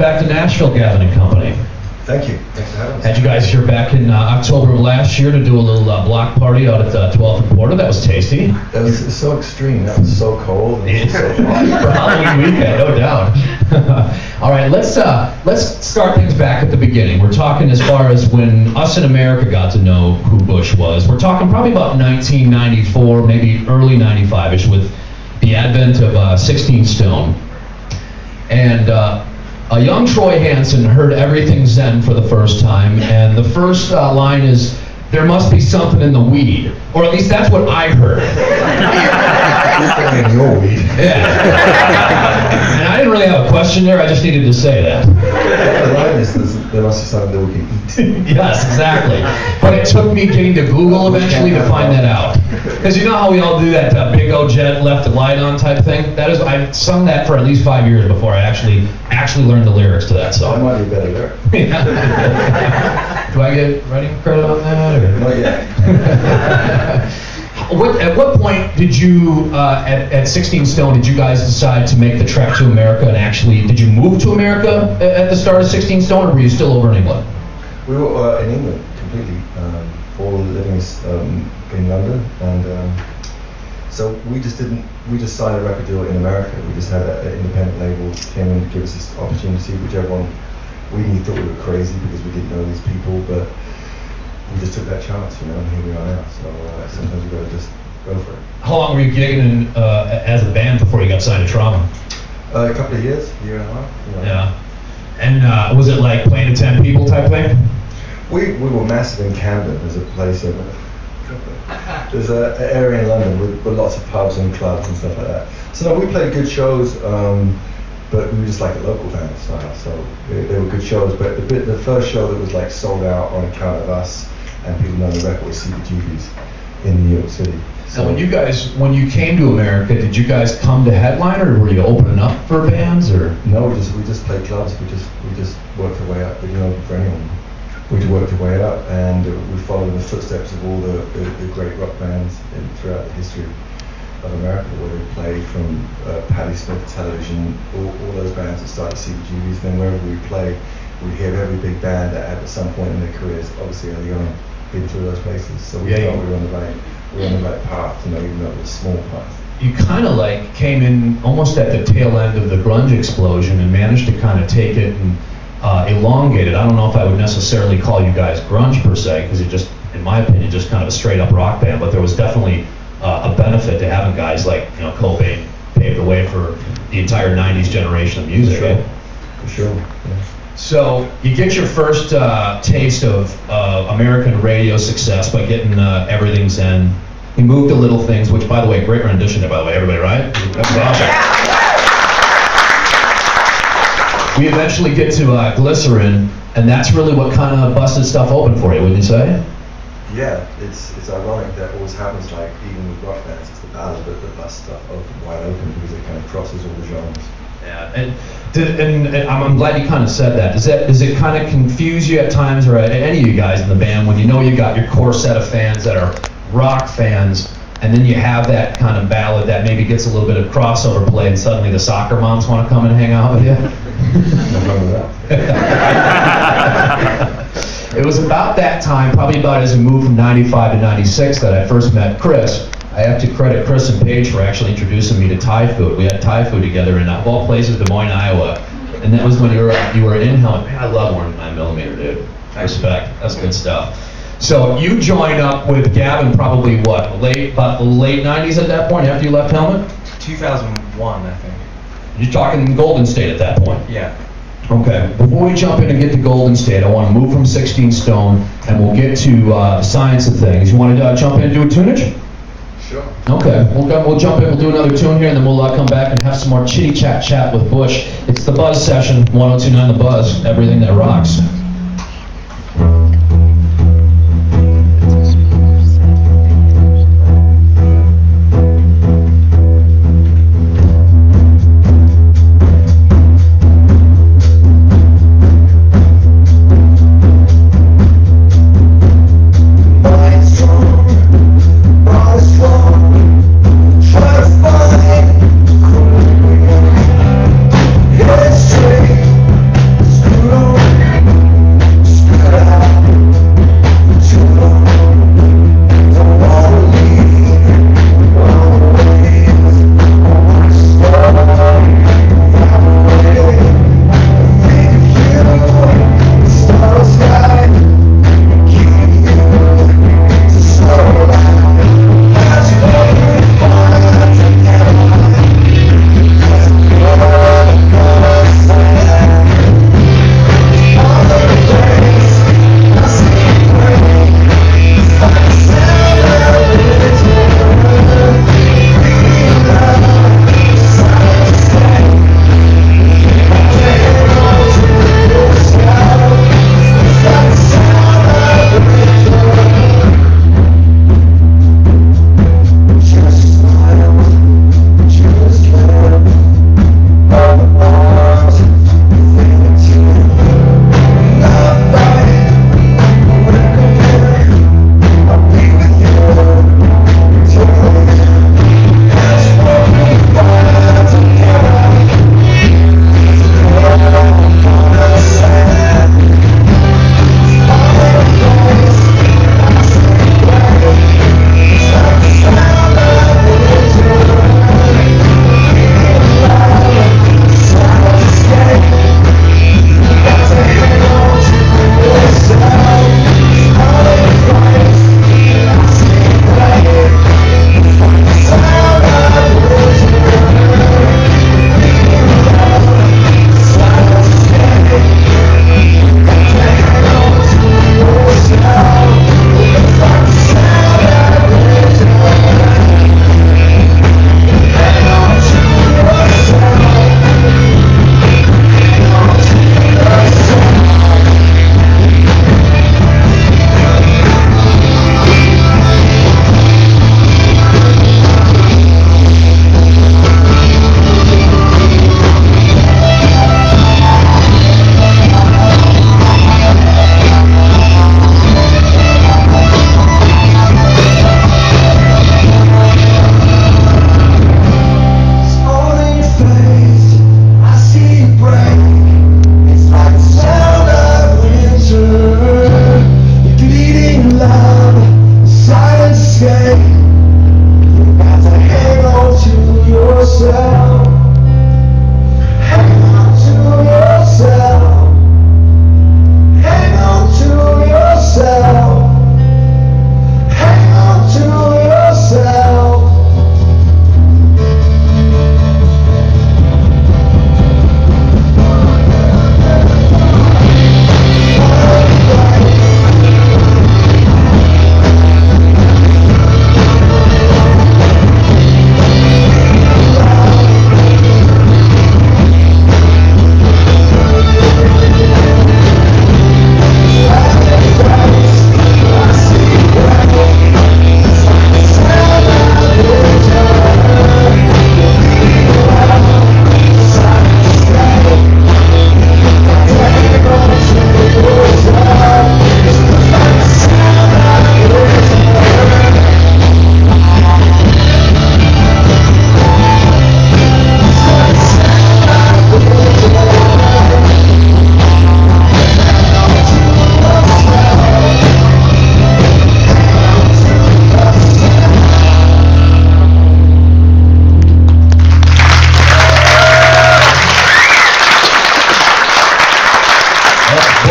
back to Nashville, Gavin and Company. Thank you. Thanks for having us. Had you guys here back in October of last year to do a little block party out at 12th and Porter. That was tasty. That was so extreme. That was so cold. And so For Halloween weekend, no doubt. All right, let's start things back at the beginning. We're talking as far as when us in America got to know who Bush was. We're talking probably about 1994, maybe early 95-ish, with the advent of 16 Stone. And a young Troy Hansen heard Everything Zen for the first time, and the first line is, "There must be something in the weed." Or at least that's what I heard. in your weed. Yeah. And I didn't really have a question there, I just needed to say that. The line is, there must be something that we can eat. Yes, exactly. But it took me getting to Google eventually to find that out. Because you know how we all do that Big O Jet left the light on type thing? That is, I sung that for at least 5 years before I actually learned the lyrics to that That song. might be better lyric. Do I get writing credit on that? Or? Not yet. At what point did you, at 16 Stone, did you guys decide to make the trek to America, and actually, did you move to America at the start of 16 Stone, or were you still over in England? We were in England completely, all living in London, and so we just signed a record deal in America. We just had an independent label came in to give us this opportunity, which everyone really thought we were crazy because we didn't know these people, but we just took that chance, and here we are now. So sometimes you got to just go for it. How long were you gigging as a band before you got signed to Trauma? A couple of years, a year and a half. Yeah. And was it like playing to 10 people type thing? We were massive in Camden. There's a place there's an area in London with lots of pubs and clubs and stuff like that. So no, we played good shows, but we were just like a local band style. So they were good shows. But the first show that was like sold out on account of us and people knowing the record was CBGB's in New York City. So when you came to America, did you guys come to headline, or were you opening up for bands, or? No, we just played clubs. We just worked our way up. We didn't open for anyone. We just worked our way up, and we followed in the footsteps of all the great rock bands throughout the history of America, where they played from Patti Smith, Television, all those bands that started CBGB's. Then wherever we played, we'd hear every big band that had at some point in their careers, obviously early on, been through those places. So we thought we were on the right path, even though it was a small path. You kind of like came in almost at the tail end of the grunge explosion and managed to kind of take it and elongate it. I don't know if I would necessarily call you guys grunge per se, because it just, in my opinion, just kind of a straight up rock band. But there was definitely a benefit to having guys like Cobain pave the way for the entire '90s generation of music. For sure. Right? For sure. Yeah. So you get your first taste of American radio success by getting Everything Zen. You moved to Little Things, which, by the way, great rendition there, by the way, everybody, right? That's awesome. We eventually get to Glycerin, and that's really what kind of busted stuff open for you, wouldn't you say? Yeah, it's ironic that always happens, like even with rock bands, it's the ballad that busts stuff wide open because it kind of crosses all the genres. Yeah, and I'm glad you kind of said that. Does it kind of confuse you at times, or any of you guys in the band, when you know you got your core set of fans that are rock fans, and then you have that kind of ballad that maybe gets a little bit of crossover play, and suddenly the soccer moms want to come and hang out with you? It was about that time, probably about as we moved from 95 to 96, that I first met Chris. I have to credit Chris and Paige for actually introducing me to Thai food. We had Thai food together in, of all places, Des Moines, Iowa. And that was when you were in Helmet. Man, I love wearing 9mm, dude. Respect. That's good stuff. So you joined up with Gavin probably about the late 90s at that point, after you left Helmet? 2001, I think. You're talking Golden State at that point? Yeah. Okay, before we jump in and get to Golden State, I want to move from 16 Stone, and we'll get to Science of Things. You want to jump in and do a tunage? Sure. Okay, we'll jump in, we'll do another tune here, and then we'll come back and have some more chitty chat with Bush. It's the Buzz Session, 102.9 The Buzz, everything that rocks. History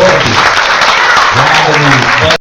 Royalty.